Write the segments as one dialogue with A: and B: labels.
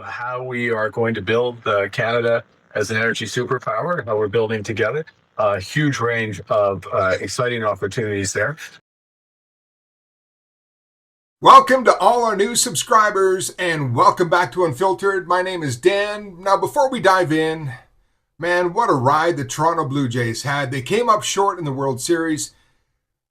A: how we are going to build Canada as an energy superpower, how we're building together. A huge range of exciting opportunities there.
B: Welcome to all our new subscribers and welcome back to Unfiltered. My name is Dan. Now, before we dive in, man, what a ride the Toronto Blue Jays had. They came up short in the World Series,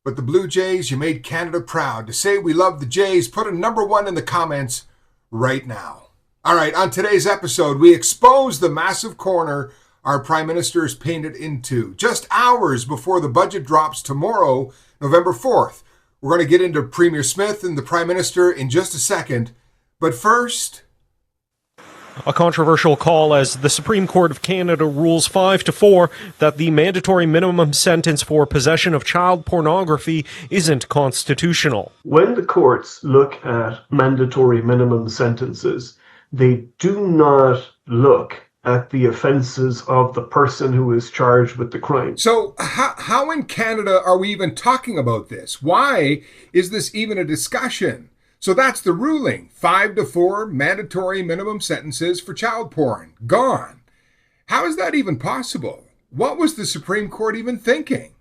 B: but the Blue Jays, you made Canada proud. To say we love the Jays, put a number 1 in the comments right now. All right, on today's episode, we expose the massive corner our Prime Minister is painted into just hours before the budget drops tomorrow, November 4th. We're going to get into Premier Smith and the Prime Minister in just a second. But first,
C: a controversial call as the Supreme Court of Canada rules 5-4 that the mandatory minimum sentence for possession of child pornography isn't constitutional.
D: When the courts look at mandatory minimum sentences, they do not look at the offences of the person who is charged with the crime.
B: So how in Canada are we even talking about this? Why is this even a discussion? So that's the ruling. 5-4 mandatory minimum sentences for child porn. Gone. How is that even possible? What was the Supreme Court even thinking?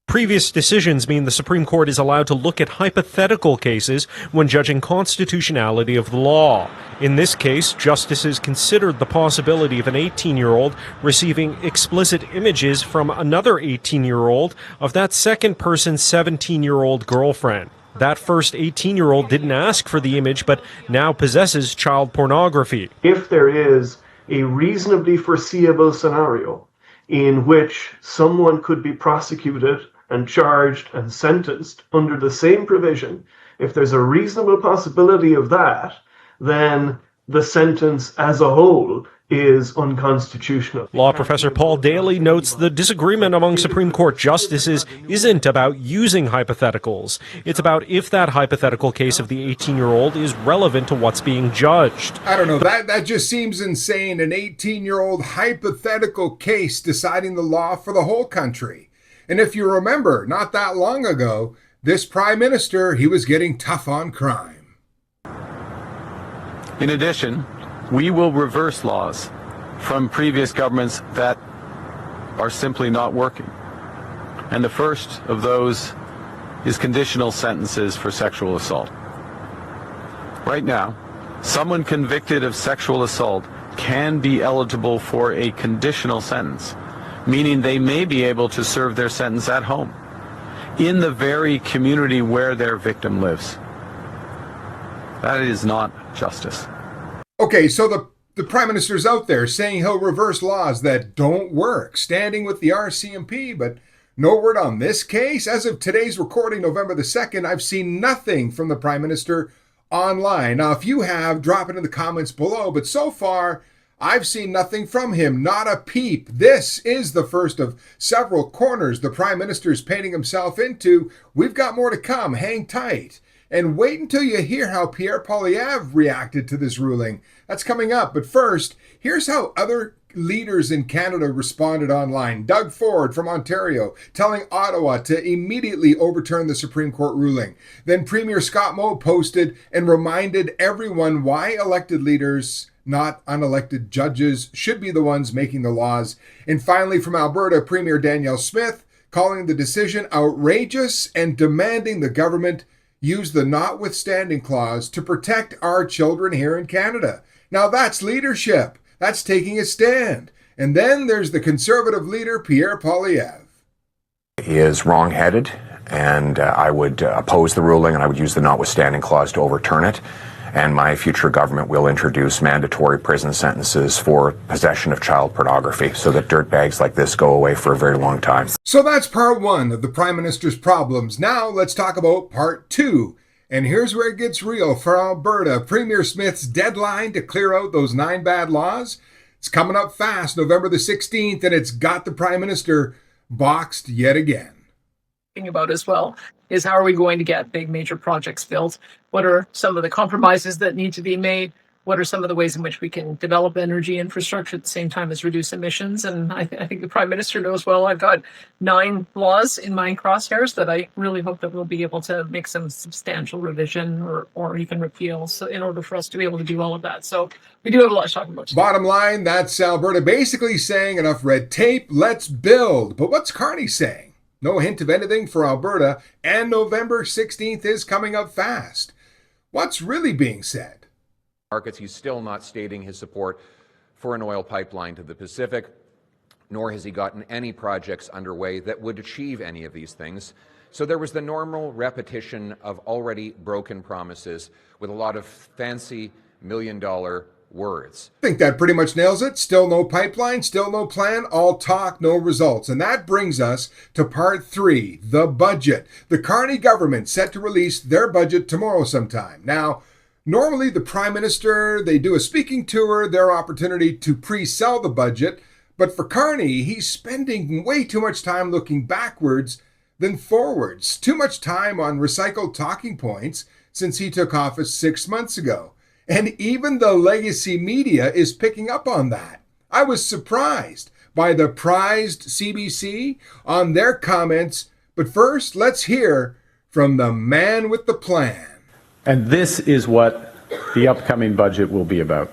C: Previous decisions mean the Supreme Court is allowed to look at hypothetical cases when judging constitutionality of the law. In this case, justices considered the possibility of an 18-year-old receiving explicit images from another 18-year-old of that second person's 17-year-old girlfriend. That first 18-year-old didn't ask for the image, but now possesses child pornography.
D: If there is a reasonably foreseeable scenario in which someone could be prosecuted and charged and sentenced under the same provision, if there's a reasonable possibility of that, then the sentence as a whole is unconstitutional.
C: Law professor Paul Daly notes the disagreement among Supreme Court justices isn't about using hypotheticals. It's about if that hypothetical case of the 18-year-old is relevant to what's being judged.
B: I don't know. That just seems insane. An 18-year-old hypothetical case deciding the law for the whole country. And if you remember, not that long ago, this Prime Minister, he was getting tough on crime.
A: In addition, we will reverse laws from previous governments that are simply not working. And the first of those is conditional sentences for sexual assault. Right now, someone convicted of sexual assault can be eligible for a conditional sentence, meaning they may be able to serve their sentence at home, in the very community where their victim lives. That is not justice.
B: Okay, so the Prime Minister's out there saying he'll reverse laws that don't work, standing with the RCMP, but no word on this case. As of today's recording, November the 2nd, I've seen nothing from the Prime Minister online. Now, if you have, drop it in the comments below, but so far, I've seen nothing from him, not a peep. This is the first of several corners the Prime Minister is painting himself into. We've got more to come. Hang tight. And wait until you hear how Pierre Poilievre reacted to this ruling. That's coming up. But first, here's how other leaders in Canada responded online. Doug Ford from Ontario telling Ottawa to immediately overturn the Supreme Court ruling. Then Premier Scott Moe posted and reminded everyone why elected leaders, not unelected judges, should be the ones making the laws. And finally, from Alberta, Premier Danielle Smith calling the decision outrageous and demanding the government use the notwithstanding clause to protect our children here in Canada. Now that's leadership. That's taking a stand. And then there's the Conservative leader, Pierre Poilievre.
E: He is wrong-headed, and I would oppose the ruling, and I would use the notwithstanding clause to overturn it. And my future government will introduce mandatory prison sentences for possession of child pornography so that dirtbags like this go away for a very long time.
B: So that's part 1 of the Prime Minister's problems. Now let's talk about part 2. And here's where it gets real for Alberta. Premier Smith's deadline to clear out those 9 bad laws. It's coming up fast, November the 16th, and it's got the Prime Minister boxed yet again.
F: About as well is how are we going to get big major projects built? What are some of the compromises that need to be made? what are some of the ways in which we can develop energy infrastructure at the same time as reduce emissions. And I think the Prime Minister knows well I've got 9 laws in my crosshairs that I really hope that we'll be able to make some substantial revision or even repeal in order for us to be able to do all of that. So we do have a lot to talk about.
B: Bottom line, that's Alberta basically saying enough red tape, let's build. But what's Carney saying? No hint of anything for Alberta, and November 16th is coming up fast. What's really being said?
E: Markets, he's still not stating his support for an oil pipeline to the Pacific, nor has he gotten any projects underway that would achieve any of these things. So there was the normal repetition of already broken promises with a lot of fancy million-dollar words.
B: I think that pretty much nails it. Still no pipeline, still no plan, all talk, no results. And that brings us to part 3, the budget. The Carney government set to release their budget tomorrow sometime. Now, normally the Prime Minister, they do a speaking tour, their opportunity to pre-sell the budget. But for Carney, he's spending way too much time looking backwards than forwards. Too much time on recycled talking points since he took office 6 months ago. And even the legacy media is picking up on that. I was surprised by the prized CBC on their comments. But first, let's hear from the man with the plan.
A: And this is what the upcoming budget will be about.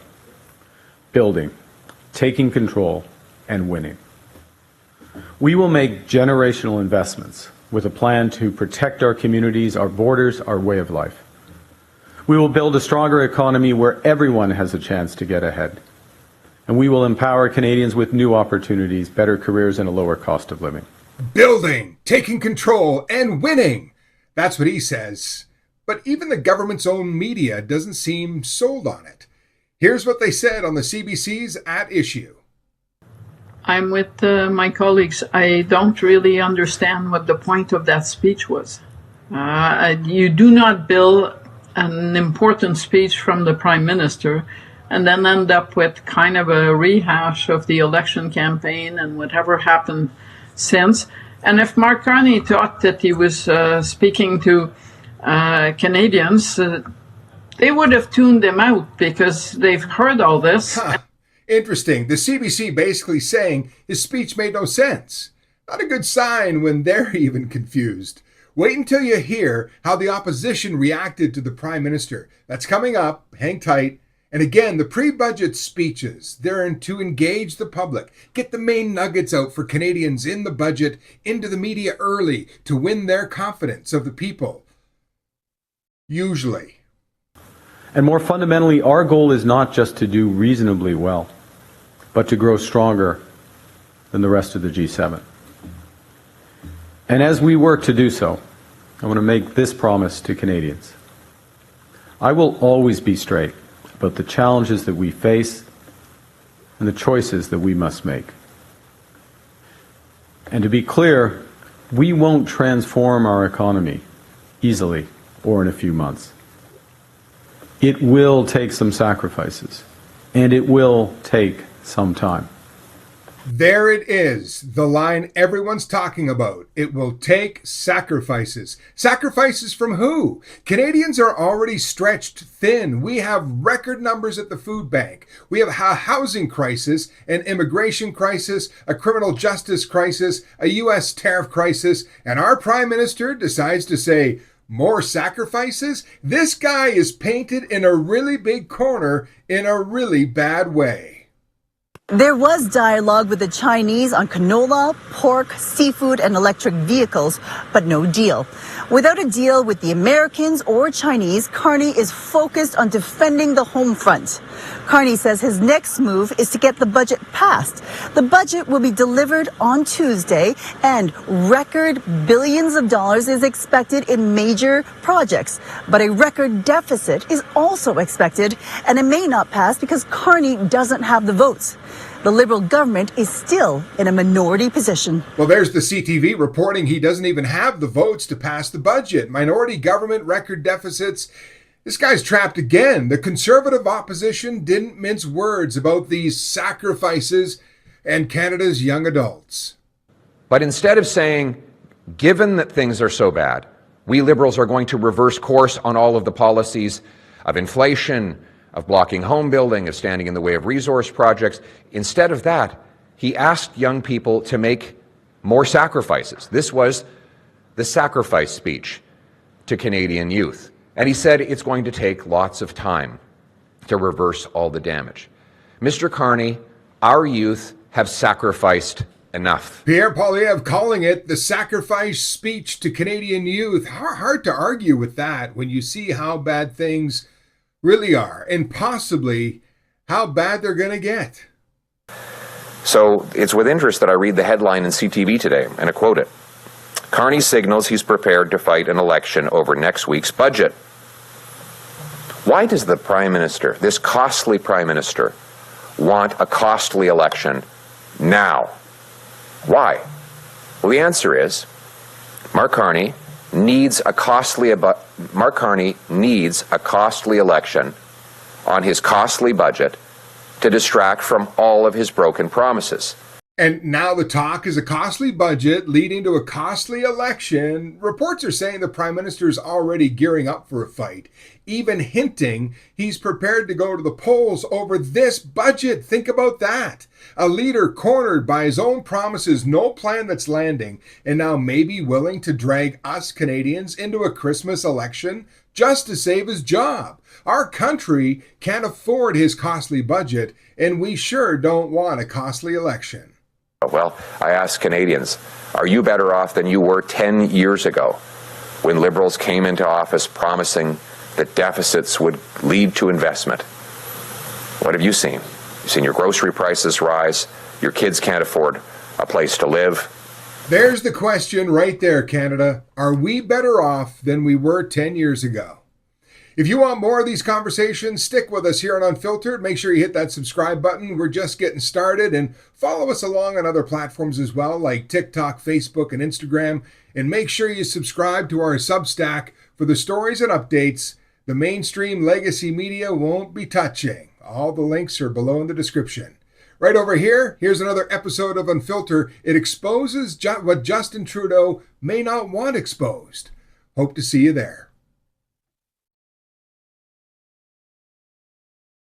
A: Building, taking control, and winning. We will make generational investments with a plan to protect our communities, our borders, our way of life. We will build a stronger economy where everyone has a chance to get ahead. And we will empower Canadians with new opportunities, better careers, and a lower cost of living.
B: Building, taking control, and winning. That's what he says. But even the government's own media doesn't seem sold on it. Here's what they said on the CBC's At Issue.
G: I'm with my colleagues. I don't really understand what the point of that speech was. You do not build an important speech from the Prime Minister and then end up with kind of a rehash of the election campaign and whatever happened since. And if Mark Carney thought that he was speaking to Canadians, they would have tuned him out because they've heard all this.
B: Interesting. The CBC basically saying his speech made no sense. Not a good sign when they're even confused. Wait until you hear how the opposition reacted to the Prime Minister. That's coming up. Hang tight. And again, the pre-budget speeches, they're to engage the public, get the main nuggets out for Canadians in the budget, into the media early to win their confidence of the people. Usually.
A: And more fundamentally, our goal is not just to do reasonably well, but to grow stronger than the rest of the G7. And as we work to do so, I want to make this promise to Canadians. I will always be straight about the challenges that we face and the choices that we must make. And to be clear, we won't transform our economy easily or in a few months. It will take some sacrifices, and it will take some time.
B: There it is, the line everyone's talking about. It will take sacrifices. Sacrifices from who? Canadians are already stretched thin. We have record numbers at the food bank. We have a housing crisis, an immigration crisis, a criminal justice crisis, a U.S. tariff crisis, and our Prime Minister decides to say, more sacrifices? This guy is painted in a really big corner in a really bad way.
H: There was dialogue with the Chinese on canola, pork, seafood, and electric vehicles, but no deal. Without a deal with the Americans or Chinese, Carney is focused on defending the home front. Carney says his next move is to get the budget passed. The budget will be delivered on Tuesday, and record billions of dollars is expected in major projects. But a record deficit is also expected, and it may not pass because Carney doesn't have the votes. The Liberal government is still in a minority position.
B: Well, there's the CTV reporting he doesn't even have the votes to pass the budget. Minority government, record deficits. This guy's trapped again. The Conservative opposition didn't mince words about these sacrifices and Canada's young adults.
E: But instead of saying, given that things are so bad, we Liberals are going to reverse course on all of the policies of inflation, of blocking home building, of standing in the way of resource projects. Instead of that, he asked young people to make more sacrifices. This was the sacrifice speech to Canadian youth. And he said it's going to take lots of time to reverse all the damage. Mr. Carney, our youth have sacrificed enough.
B: Pierre Poilievre calling it the sacrifice speech to Canadian youth. Hard to argue with that when you see how bad things really are and possibly how bad they're going to get.
E: So it's with interest that I read the headline in CTV today, and I quote it. Carney signals he's prepared to fight an election over next week's budget. Why does the Prime Minister, this costly Prime Minister, want a costly election now? Why? Well, the answer is Mark Carney needs a costly election on his costly budget to distract from all of his broken promises.
B: And now the talk is a costly budget leading to a costly election. Reports are saying the Prime Minister is already gearing up for a fight, even hinting he's prepared to go to the polls over this budget. Think about that. A leader cornered by his own promises, no plan that's landing, and now maybe willing to drag us Canadians into a Christmas election just to save his job. Our country can't afford his costly budget, and we sure don't want a costly election.
E: Well, I ask Canadians, are you better off than you were 10 years ago when Liberals came into office promising that deficits would lead to investment? What have you seen? You've seen your grocery prices rise, your kids can't afford a place to live.
B: There's the question right there, Canada. Are we better off than we were 10 years ago? If you want more of these conversations, stick with us here on Unfiltered. Make sure you hit that subscribe button. We're just getting started, and follow us along on other platforms as well, like TikTok, Facebook, and Instagram. And make sure you subscribe to our Substack for the stories and updates the mainstream legacy media won't be touching. All the links are below in the description. Right over here, here's another episode of Unfiltered. It exposes what Justin Trudeau may not want exposed. Hope to see you there.